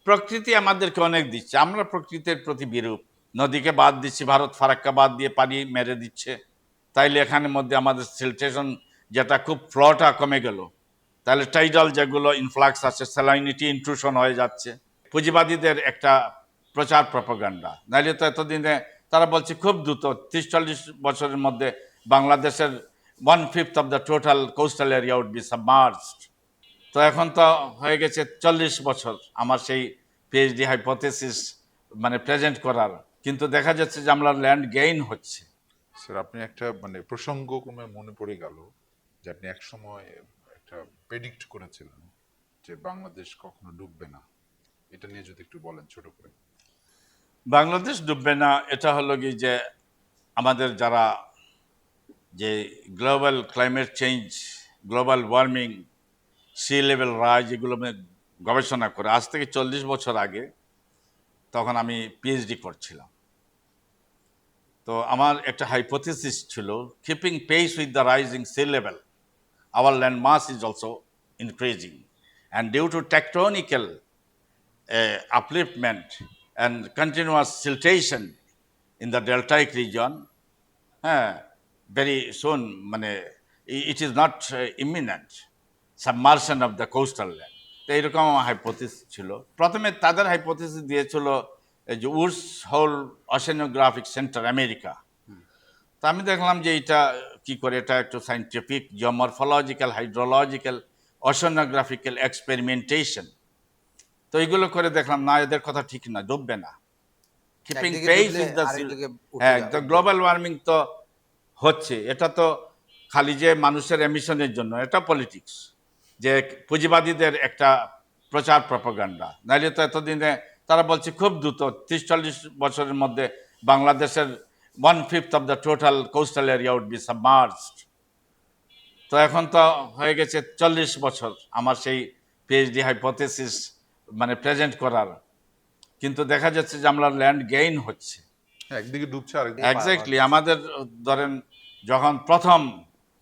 প্রকৃতি আমাদেরকে অনেক দিচ্ছে, আমরা প্রকৃতির প্রতি বিরূপ। নদীকে বাদ দিচ্ছি, ভারত ফারাক্কা বাদ দিয়ে পানি মেরে দিচ্ছে, তাইলে এখানের মধ্যে আমাদের সিলটেশন যেটা খুব ফ্লোটা কমে গেল, তাহলে টাইডাল যেগুলো ইনফ্লাক্স আছে স্যালাইনিটি ইন্ট্রুশন হয়ে যাচ্ছে। পুঁজিবাদীদের একটা প্রচার প্রপাগান্ডা, নাইলে তো এতদিনে তারা বলছে খুব দ্রুত 30-40 বছরের মধ্যে বাংলাদেশের 1/5 of the total coastal area would be submerged. তো এখন তো হয়ে গেছে 40 বছর আমার সেই পিএইচডি হাইপোথেসিস মানে প্রেজেন্ট করার, কিন্তু দেখা যাচ্ছে যে আমরা ল্যান্ড গেইন হচ্ছে। স্যার, আপনি একটা প্রসঙ্গক্রমে মনে পড়ে গেল যে আপনি একসময় একটা প্রেডিক্ট করেছিলেন যে বাংলাদেশ কখনো ডুববে না। এটা নিয়ে যদি একটু বলেন ছোট করে। বাংলাদেশ ডুববে না, এটা হলো কি যে আমাদের যারা যে global climate change, global warming, sea level rise, এগুলো গবেষণা করে আজ থেকে 40 বছর আগে, তখন আমি পিএইচডি করছিলাম। তো আমার একটা হাইপোথেসিস ছিল, keeping pace with the rising sea level our land mass is also increasing, and due to tectonical upliftment and continuous siltation in the deltaic region, very soon it is not imminent submersion of the coastal land. তো এইরকম আমার hypothesis ছিল। প্রথমে তাদের hypothesis দিয়েছিল এই যে Woods whole অশেনোগ্রাফিক centre America. তো আমি দেখলাম যে এটা কি করে, এটা একটু সাইন্টিফিক জিওমরফোলজিক্যাল, হাইড্রোলজিক্যাল, ওশানোগ্রাফিক্যাল এক্সপেরিমেন্টেশন। তো এইগুলো করে দেখলাম না, এদের কথা ঠিক না, ডুববে না। কিপিং পেস উইথ দ্য হ্যাঁ, তো গ্লোবাল ওয়ার্মিং তো হচ্ছে, এটা তো খালি যে মানুষের এমিশনের জন্য, এটা পলিটিক্স, যে পুঁজিবাদীদের একটা প্রচার প্রপাগান্ডা। নাইলে তো এতদিনে তারা বলছে খুব দ্রুত 30-40 বছরের মধ্যে বাংলাদেশের 1/5 of the total coastal area would be submerged. তো এখন তো হয়ে গেছে 40 বছর আমার সেই পিএইচডি হাইপোথেসিস প্রেজেন্ট করার, কিন্তু দেখা যাচ্ছে যে আমরা ল্যান্ড গেইন হচ্ছে। একদিকে ডুবছে আরেকদিকে এক্স্যাক্টলি। আমাদের ধরেন যখন প্রথম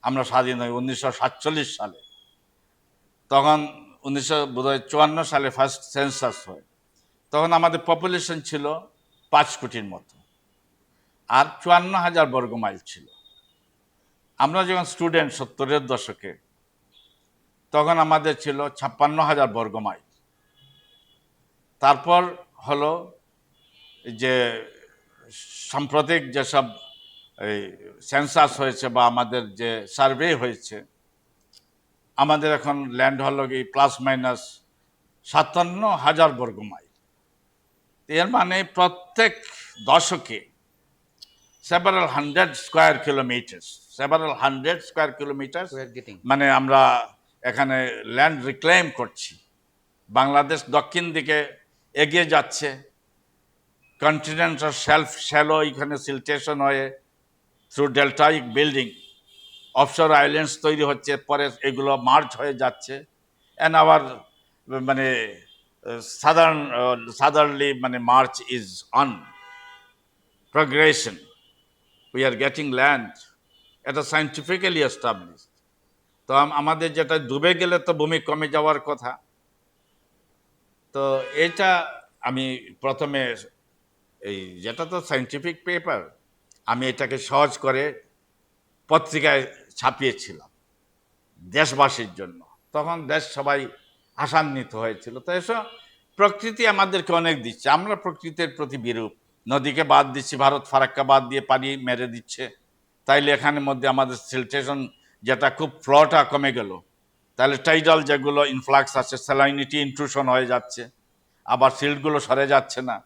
আমরা স্বাধীন হই 1947 সালে, তখন 1954 সালে ফার্স্ট সেন্সাস হয়, তখন আমাদের পপুলেশন ছিল 5 কোটির মতো, আর 54,000 বর্গমাইল ছিল। আমরা যখন স্টুডেন্ট 70-এর দশকে, তখন আমাদের ছিল 56,000 বর্গমাইল। তারপর হলো যে সাম্প্রতিক যেসব এই সেন্সাস হয়েছে বা আমাদের যে সার্ভে হয়েছে, আমাদের এখন ল্যান্ড হলো কি +- 57,000 বর্গমাইল। এর মানে প্রত্যেক দশকে several hundred square kilometers মানে আমরা এখানে ল্যান্ড রিক্লেম করছি। বাংলাদেশ দক্ষিণ দিকে এগিয়ে যাচ্ছে, কন্টিনেন্টাল শেলফ শ্যালো এখানে সিলটেশন হয়ে through deltaic building offshore islands তৈরি হচ্ছে, পরে এগুলো মার্জ হয়ে যাচ্ছে, and our southernly march is on progression. We are getting land. এটা সাইন্টিফিক্যালি এস্টাবলিশড। তো আমাদের যেটা ডুবে গেলে তো ভূমি কমে যাওয়ার কথা। তো এটা আমি প্রথমে এই যেটা তো সাইন্টিফিক পেপার, আমি এটাকে সহজ করে পত্রিকায় ছাপিয়েছিলাম দেশবাসীর জন্য। তখন দেশ সবাই আশান্বিত হয়েছিল। তো এসব প্রকৃতি আমাদেরকে অনেক দিচ্ছে, আমরা প্রকৃতির প্রতি বিরূপ। নদীকে বাদ দিচ্ছি, ভারত ফারাক্কা বাদ দিয়ে পানি মেরে দিচ্ছে, তাইলে এখানের মধ্যে আমাদের সিলটেশন যেটা খুব ফ্লোটা কমে গেল, তাহলে টাইডাল যেগুলো ইনফ্লাক্স আছে স্যালাইনিটি ইন্ট্রুশন হয়ে যাচ্ছে, আবার সিল্টগুলো সরে যাচ্ছে না,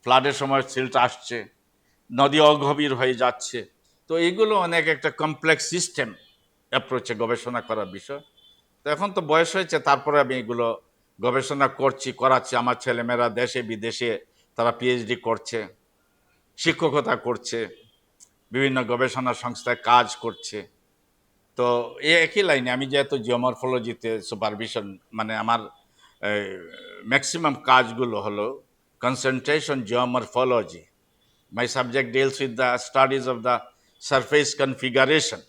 ফ্লাডের সময় সিল্ট আসছে, নদী অগভীর হয়ে যাচ্ছে। তো এইগুলো অনেক একটা কমপ্লেক্স সিস্টেম অ্যাপ্রোচে গবেষণা করার বিষয়। তো এখন তো বয়স হয়েছে, তারপরে আমি এগুলো গবেষণা করাচ্ছি। আমার ছেলেমেয়েরা দেশে বিদেশে তারা পিএইচডি করছে, শিক্ষকতা করছে, বিভিন্ন গবেষণা সংস্থায় কাজ করছে। তো এই একই লাইনে আমি যেহেতু জিওমরফোলজিতে সুপারভিশন, আমার ম্যাক্সিমাম কাজগুলো হলো concentration geomorphology. My subject deals with the studies of the surface configuration